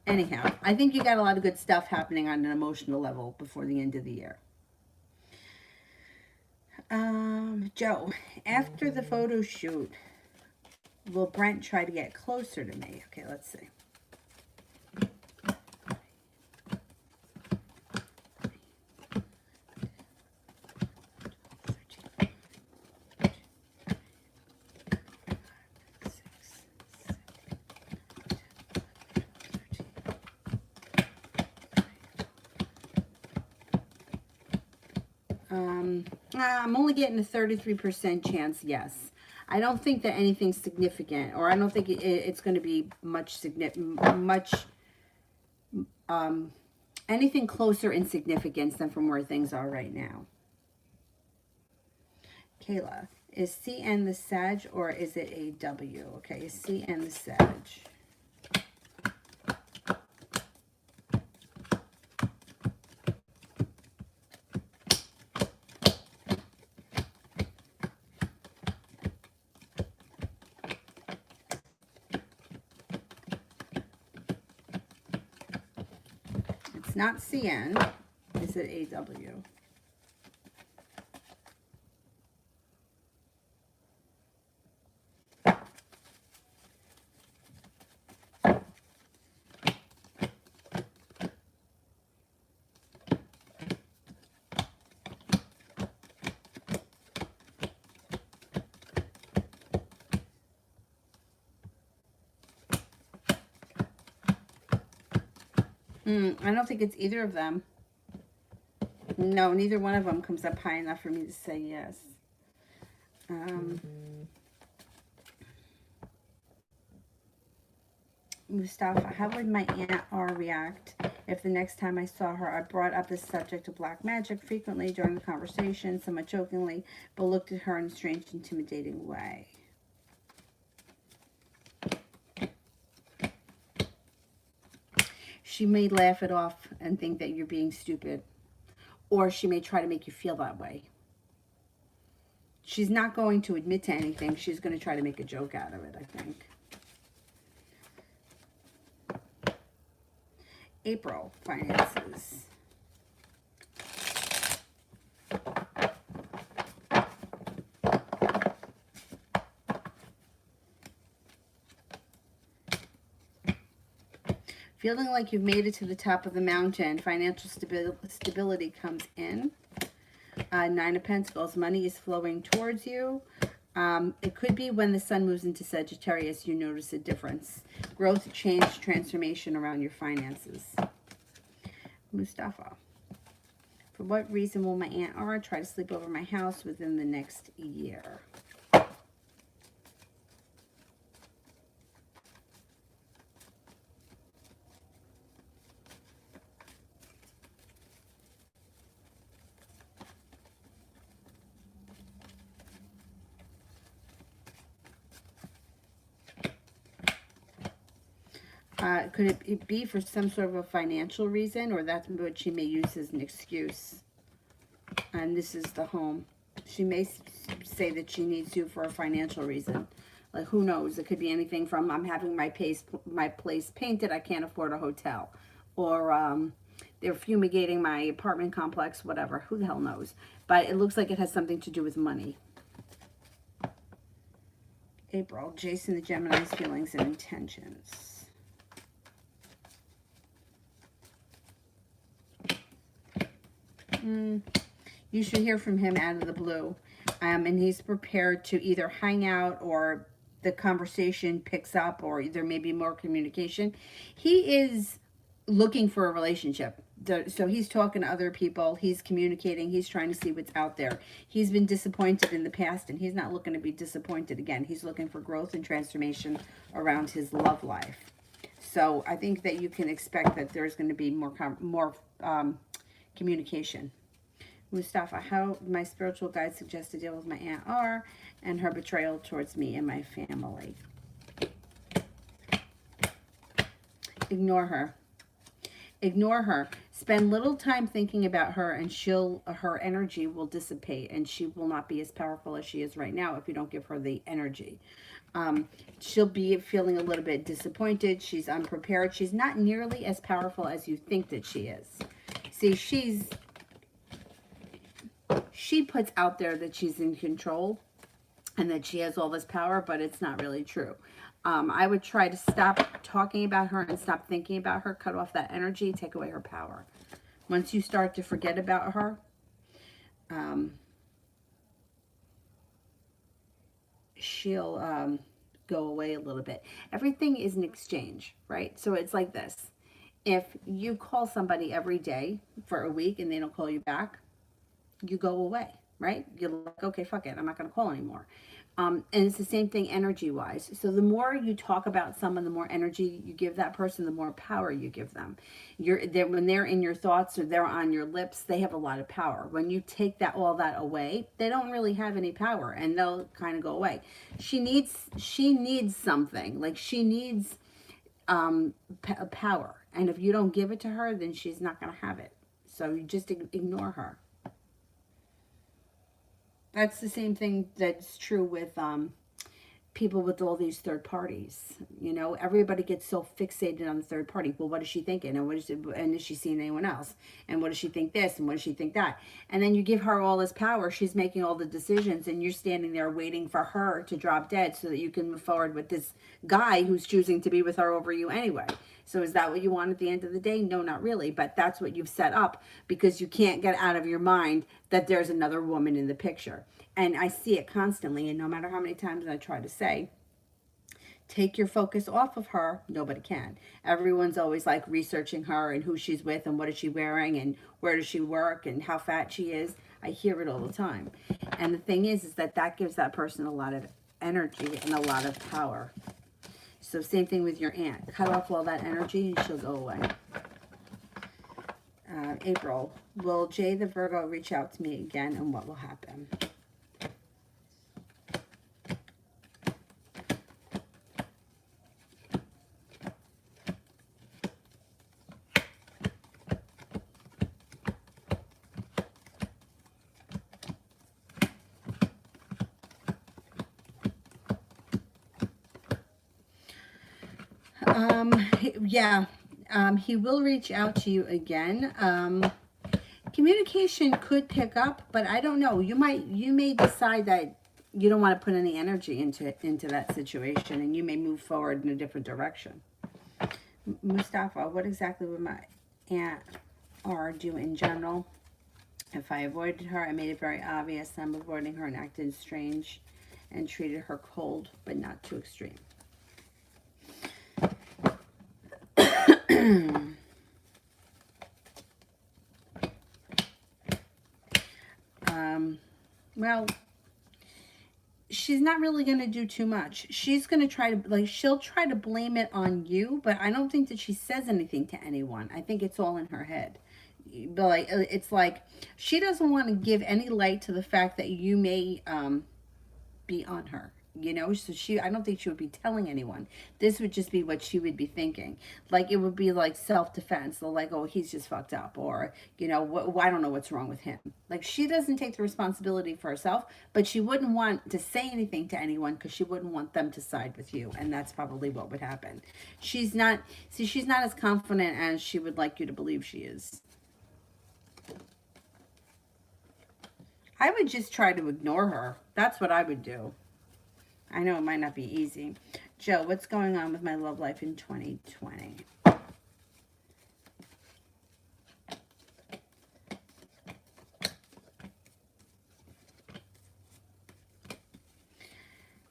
Speaker 1: Anyhow, I think you got a lot of good stuff happening on an emotional level before the end of the year. Joe, after the photo shoot, will Brent try to get closer to me? Okay, let's see. I'm only getting a 33% chance, yes. I don't think that anything's significant, or I don't think it's going to be anything closer in significance than from where things are right now. Kayla, is CN the Sag or is it a W? Okay, is CN the Sag? It's not CN. Is it AW? I don't think it's either of them. No, neither one of them comes up high enough for me to say yes. Mustafa, how would my Aunt R react if the next time I saw her, I brought up the subject of black magic frequently during the conversation, somewhat jokingly, but looked at her in a strange, intimidating way? She may laugh it off and think that you're being stupid, or she may try to make you feel that way. She's not going to admit to anything. She's going to try to make a joke out of it, I think. April, finances. Feeling like you've made it to the top of the mountain. Financial stability comes in. Nine of Pentacles. Money is flowing towards you. It could be when the sun moves into Sagittarius, you notice a difference. Growth, change, transformation around your finances. Mustafa. For what reason will my Aunt R try to sleep over my house within the next year? Could it be for some sort of a financial reason, or that's what she may use as an excuse? And this is the home. She may say that she needs you for a financial reason. Like, who knows? It could be anything from, I'm having my place painted, I can't afford a hotel. Or they're fumigating my apartment complex, whatever. Who the hell knows? But it looks like it has something to do with money. April, Jason the Gemini's feelings and intentions. You should hear from him out of the blue. And he's prepared to either hang out, or the conversation picks up, or there may be more communication. He is looking for a relationship. So he's talking to other people. He's communicating. He's trying to see what's out there. He's been disappointed in the past, and he's not looking to be disappointed again. He's looking for growth and transformation around his love life. So I think that you can expect that there's going to be more communication. Mustafa, how my spiritual guide suggests to deal with my Aunt R and her betrayal towards me and my family. Ignore her. Ignore her. Spend little time thinking about her, and her energy will dissipate, and she will not be as powerful as she is right now if you don't give her the energy. She'll be feeling a little bit disappointed. She's unprepared. She's not nearly as powerful as you think that she is. See, she puts out there that she's in control and that she has all this power, but it's not really true. I would try to stop talking about her and stop thinking about her, cut off that energy, take away her power. Once you start to forget about her, she'll go away a little bit. Everything is an exchange, right? So it's like this. If you call somebody every day for a week and they don't call you back, you go away, right? You're like, okay, fuck it, I'm not going to call anymore. And it's the same thing energy-wise. So the more you talk about someone, the more energy you give that person, the more power you give them. When they're in your thoughts or they're on your lips, they have a lot of power. When you take all that away, they don't really have any power, and they'll kind of go away. She needs something. Like, she needs power. And if you don't give it to her, then she's not going to have it. So you just ignore her. That's the same thing that's true with people with all these third parties. You know, everybody gets so fixated on the third party. Well, what is she thinking? And is she seeing anyone else? And what does she think this? And what does she think that? And then you give her all this power. She's making all the decisions, and you're standing there waiting for her to drop dead so that you can move forward with this guy who's choosing to be with her over you anyway. So is that what you want at the end of the day? No, not really. But that's what you've set up, because you can't get out of your mind that there's another woman in the picture. And I see it constantly. And no matter how many times I try to say take your focus off of her, nobody can. Everyone's always like researching her and who she's with and what is she wearing and where does she work and how fat she is. I hear it all the time. And the thing is that that gives that person a lot of energy and a lot of power. So same thing with your aunt. Cut off all that energy and she'll go away. April, will Jay the Virgo reach out to me again, and what will happen? Yeah, he will reach out to you again. Communication could pick up, but I don't know. You may decide that you don't want to put any energy into that situation, and you may move forward in a different direction. Mustafa, what exactly would my aunt R do in general? If I avoided her, I made it very obvious I'm avoiding her and acted strange and treated her cold, but not too extreme. Well, she's not really going to do too much. She's going to try to, like, she'll try to blame it on you, but I don't think that she says anything to anyone. I think it's all in her head. But, like, it's like she doesn't want to give any light to the fact that you may be on her. You know, so I don't think she would be telling anyone. This would just be what she would be thinking. Like, it would be like self-defense. Like, oh, he's just fucked up. Or, you know, I don't know what's wrong with him. Like, she doesn't take the responsibility for herself, but she wouldn't want to say anything to anyone because she wouldn't want them to side with you. And that's probably what would happen. She's not as confident as she would like you to believe she is. I would just try to ignore her. That's what I would do. I know it might not be easy. Joe, what's going on with my love life in 2020?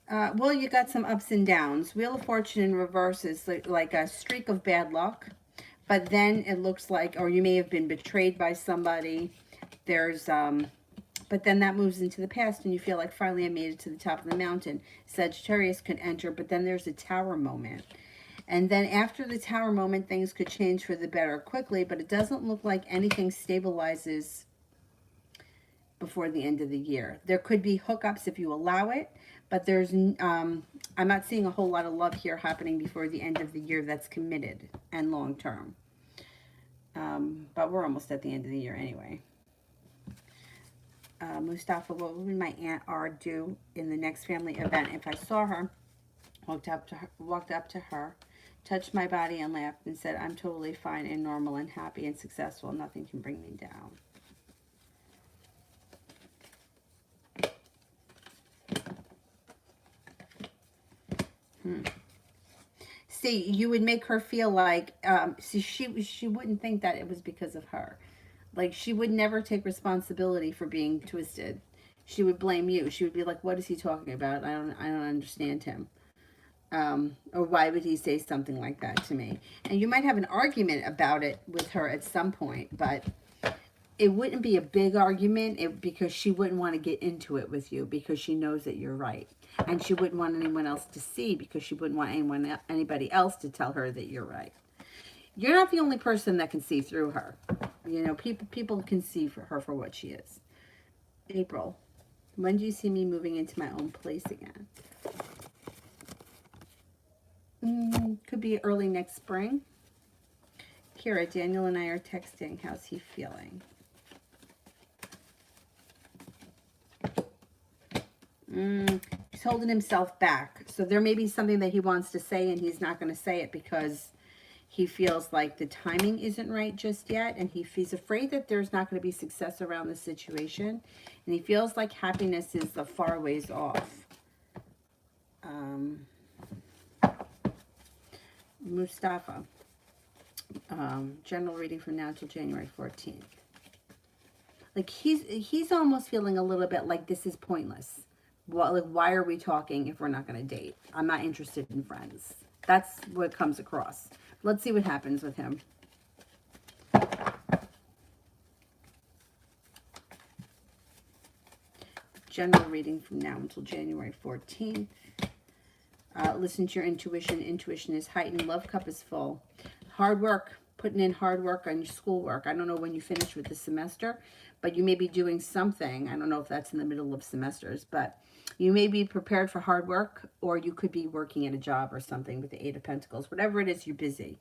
Speaker 1: Well, you got some ups and downs. Wheel of Fortune in reverse is like a streak of bad luck. But then it looks like, or you may have been betrayed by somebody. There's, but then that moves into the past and you feel like finally I made it to the top of the mountain. Sagittarius could enter, but then there's a tower moment. And then after the tower moment, things could change for the better quickly, but it doesn't look like anything stabilizes before the end of the year. There could be hookups if you allow it, but there's, I'm not seeing a whole lot of love here happening before the end of the year that's committed and long term. But we're almost at the end of the year anyway. Mustafa, what would my Aunt R do in the next family event if I saw her, walked up to her, touched my body and laughed and said, I'm totally fine and normal and happy and successful. Nothing can bring me down. See, you would make her feel like, see, she wouldn't think that it was because of her. Like, she would never take responsibility for being twisted. She would blame you. She would be like, what is he talking about? I don't understand him. Or why would he say something like that to me? And you might have an argument about it with her at some point, but it wouldn't be a big argument because she wouldn't want to get into it with you because she knows that you're right. And she wouldn't want anyone else to see because she wouldn't want anybody else to tell her that you're right. You're not the only person that can see through her. You know, people can see her for what she is. April, when do you see me moving into my own place again? Could be early next spring. Kira, Daniel and I are texting. How's he feeling? He's holding himself back. So there may be something that he wants to say and he's not going to say it because he feels like the timing isn't right just yet, and he's afraid that there's not going to be success around the situation, and he feels like happiness is a far ways off. Mustafa, general reading from now until January 14th. Like, he's almost feeling a little bit like this is pointless. Well, like, why are we talking if we're not going to date? I'm not interested in friends. That's what comes across. Let's see what happens with him. General reading from now until January 14th. Listen to your intuition. Intuition is heightened. Love cup is full. Hard work. Putting in hard work on your schoolwork. I don't know when you finish with the semester, but you may be doing something. I don't know if that's in the middle of semesters, but you may be prepared for hard work, or you could be working at a job or something with the Eight of Pentacles. Whatever it is, you're busy.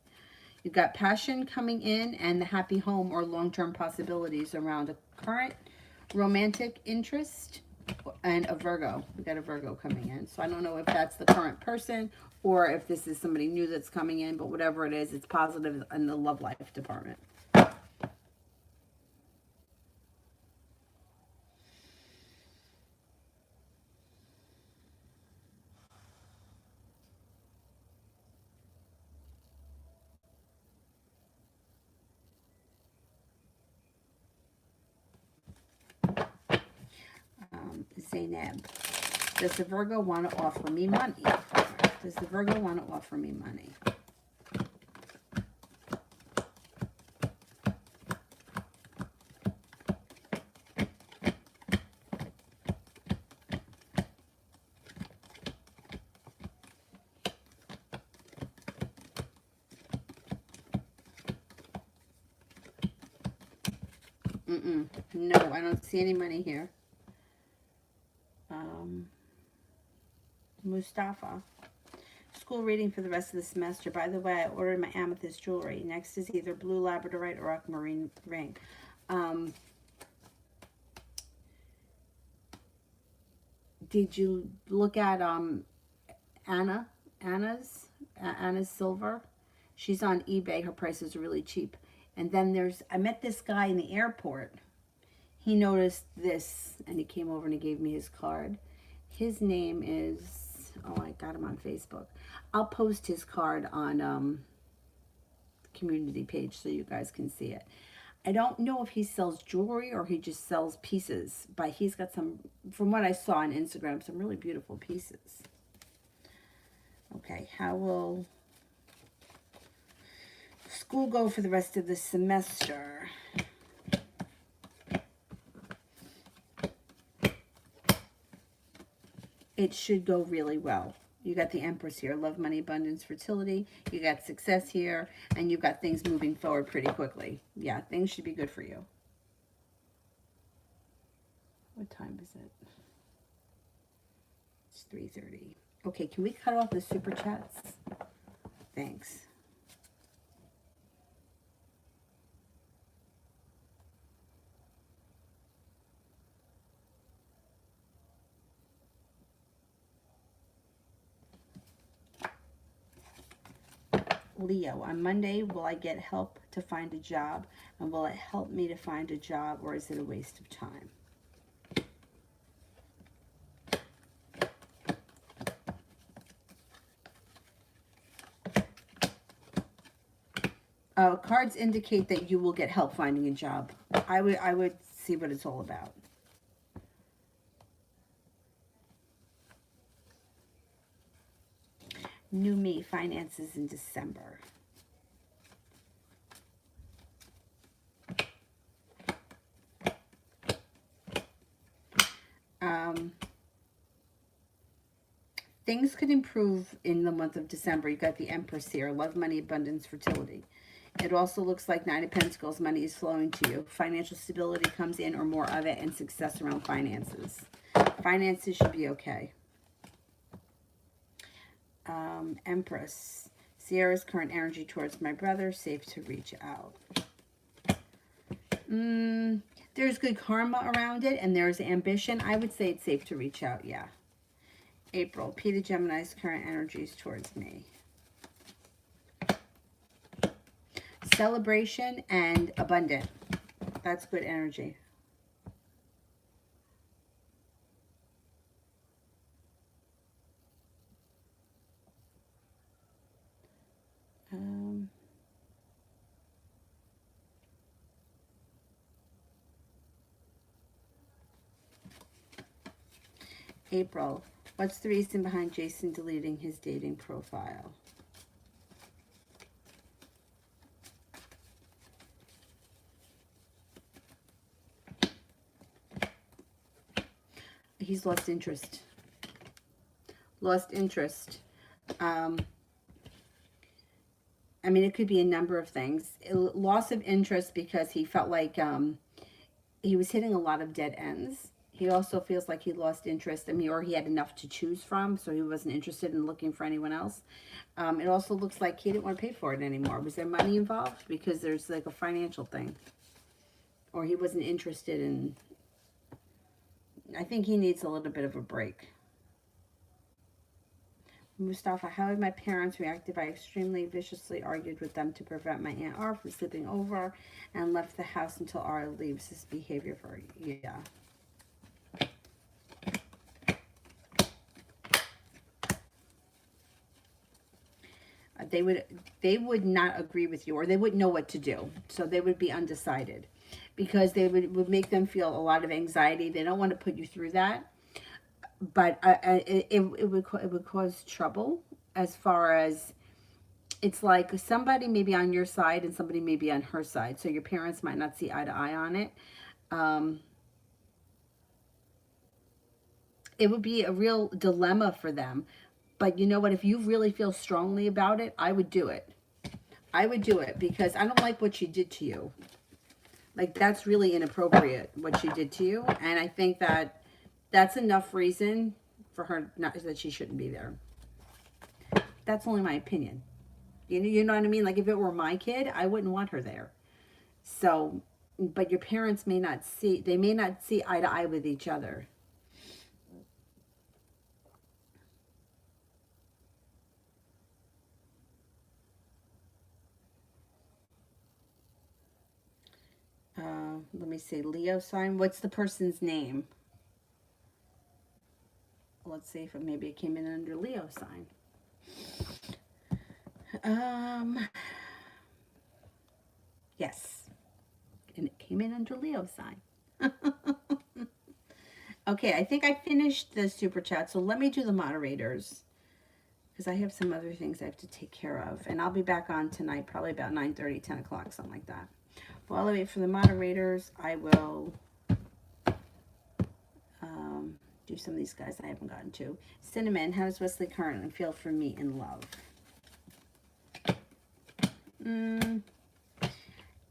Speaker 1: You've got passion coming in and the happy home or long-term possibilities around a current romantic interest and a Virgo. We got a Virgo coming in. So I don't know if that's the current person or if this is somebody new that's coming in, but whatever it is, it's positive in the love life department. Zainab. Does the Virgo want to offer me money? Does the Virgo want to offer me money? No, I don't see any money here. Mustafa. School reading for the rest of the semester. By the way, I ordered my amethyst jewelry. Next is either blue labradorite or aquamarine ring. Did you look at Anna's silver? She's on eBay. Her price is really cheap. And then I met this guy in the airport. He noticed this and he came over and he gave me his card. His name is, oh, I got him on Facebook. I'll post his card on the community page so you guys can see it. I don't know if he sells jewelry or he just sells pieces, but he's got some, from what I saw on Instagram, some really beautiful pieces. Okay, how will school go for the rest of the semester? It should go really well. You got the Empress here. Love, money, abundance, fertility. You got success here. And you've got things moving forward pretty quickly. Yeah, things should be good for you. What time is it? It's 3:30. Okay, can we cut off the super chats? Thanks. Leo, on Monday, will I get help to find a job? And will it help me to find a job, or is it a waste of time? Cards indicate that you will get help finding a job. I would see what it's all about. New me, finances in December. Things could improve in the month of December. You got the Empress here. Love, money, abundance, fertility. It also looks like Nine of Pentacles. Money is flowing to you. Financial stability comes in, or more of it, and success around finances. Finances should be okay. Empress. Sierra's current energy towards my brother. Safe to reach out. There's good karma around it, and there's ambition. I would say it's safe to reach out, yeah. April. Peter Gemini's current energies towards me. Celebration and abundant. That's good energy. April. What's the reason behind Jason deleting his dating profile? He's lost interest. Lost interest. I mean, it could be a number of things. Loss of interest because he felt like he was hitting a lot of dead ends. He also feels like he lost interest. I mean, or he had enough to choose from, so he wasn't interested in looking for anyone else. It also looks like he didn't want to pay for it anymore. Was there money involved? Because there's like a financial thing. Or he wasn't interested in... I think he needs a little bit of a break. Mustafa, how did my parents react if I extremely viciously argued with them to prevent my Aunt R from sleeping over and left the house until R leaves? This behavior for... Yeah. They would not agree with you, or they wouldn't know what to do. So they would be undecided because they would make them feel a lot of anxiety. They don't want to put you through that, but it would cause trouble as far as it's like somebody may be on your side and somebody may be on her side. So your parents might not see eye to eye on it. It would be a real dilemma for them. But you know what? If you really feel strongly about it, I would do it. I would do it because I don't like what she did to you. Like, that's really inappropriate, what she did to you. And I think that that's enough reason for her not that she shouldn't be there. That's only my opinion. You know what I mean? Like, if it were my kid, I wouldn't want her there. So, but your parents may not see, they may not see eye to eye with each other. Let me see, Leo sign. What's the person's name? Let's see if maybe it came in under Leo sign. Yes. And it came in under Leo sign. Okay, I think I finished the super chat. So let me do the moderators, because I have some other things I have to take care of. And I'll be back on tonight, probably about 9:30, 10 o'clock, something like that. While I wait for the moderators, I will do some of these guys I haven't gotten to. Cinnamon, how does Wesley currently feel for me in love?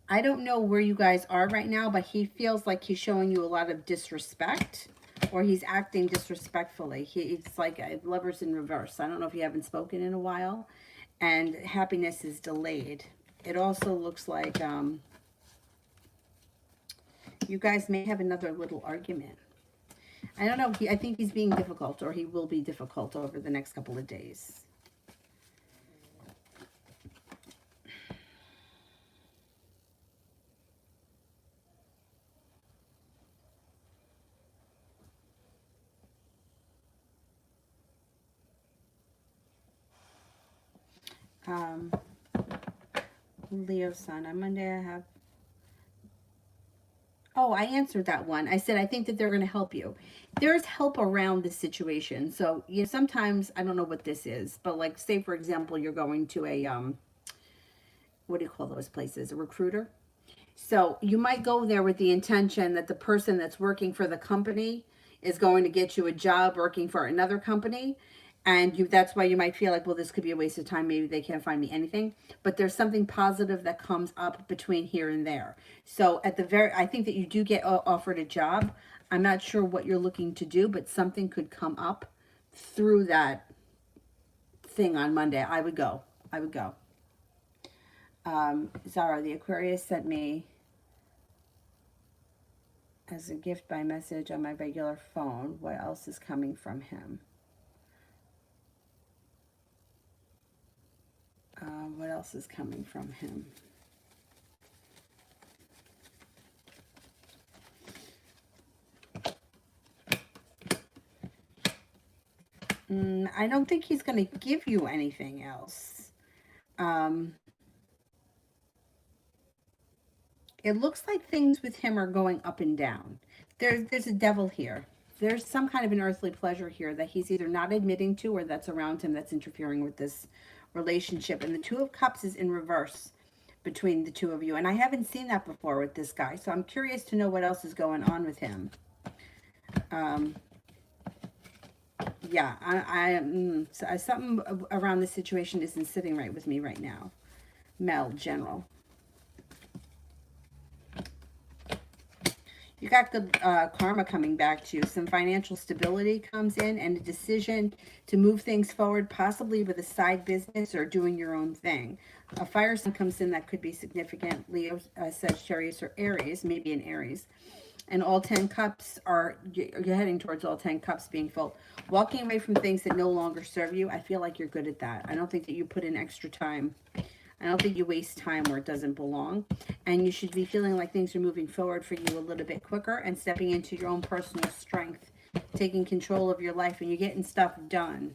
Speaker 1: I don't know where you guys are right now, but he feels like he's showing you a lot of disrespect, or he's acting disrespectfully. It's like lovers in reverse. I don't know if you haven't spoken in a while, and happiness is delayed. It also looks like you guys may have another little argument. I don't know. I think he's being difficult, or he will be difficult over the next couple of days. Leo sun. On Monday I have... Oh, I answered that one. I said, I think that they're going to help you. There's help around this situation. So, you know, sometimes, I don't know what this is, but like, say, for example, you're going to a, what do you call those places? A recruiter. So you might go there with the intention that the person that's working for the company is going to get you a job working for another company. And that's why you might feel like, well, this could be a waste of time. Maybe they can't find me anything. But there's something positive that comes up between here and there. So I think that you do get offered a job. I'm not sure what you're looking to do, but something could come up through that thing on Monday. I would go. Zara, the Aquarius sent me as a gift by message on my regular phone. What else is coming from him? What else is coming from him? I don't think he's going to give you anything else. It looks like things with him are going up and down. There's a devil here there's some kind of an earthly pleasure here that he's either not admitting to or that's around him that's interfering with this relationship. And the Two of Cups is in reverse between the two of you. And I haven't seen that before with this guy. So I'm curious to know what else is going on with him. Yeah, something around this situation isn't sitting right with me right now. Mel, general. You got good karma coming back to you. Some financial stability comes in and a decision to move things forward, possibly with a side business or doing your own thing. A fire sign comes in that could be significant. Leo, Sagittarius, or Aries, maybe an Aries. And all 10 cups are, you're heading towards all 10 cups being full. Walking away from things that no longer serve you, I feel like you're good at that. I don't think that you put in extra time. I don't think you waste time where it doesn't belong. And you should be feeling like things are moving forward for you a little bit quicker and stepping into your own personal strength, taking control of your life, and you're getting stuff done.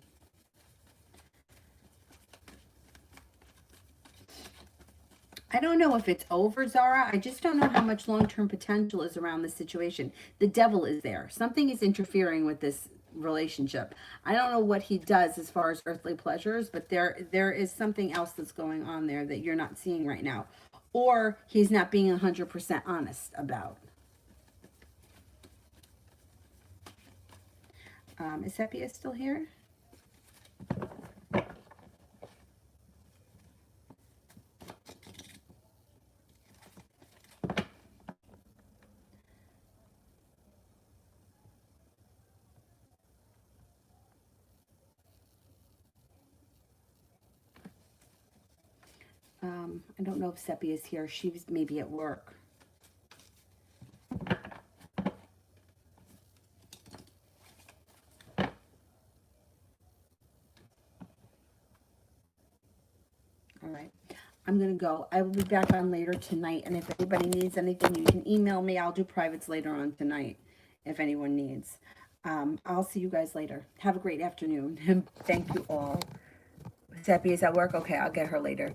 Speaker 1: I don't know if it's over, Zara. I just don't know how much long-term potential is around this situation. The devil is there. Something is interfering with this relationship. I don't know what he does as far as earthly pleasures, but there is something else that's going on there that you're not seeing right now. Or he's not being 100% honest about. Is Sepia still here? I don't know if Seppi is here. She's maybe at work. All right. I'm going to go. I will be back on later tonight. And if anybody needs anything, you can email me. I'll do privates later on tonight if anyone needs. I'll see you guys later. Have a great afternoon. Thank you all. Seppi is at work? Okay, I'll get her later.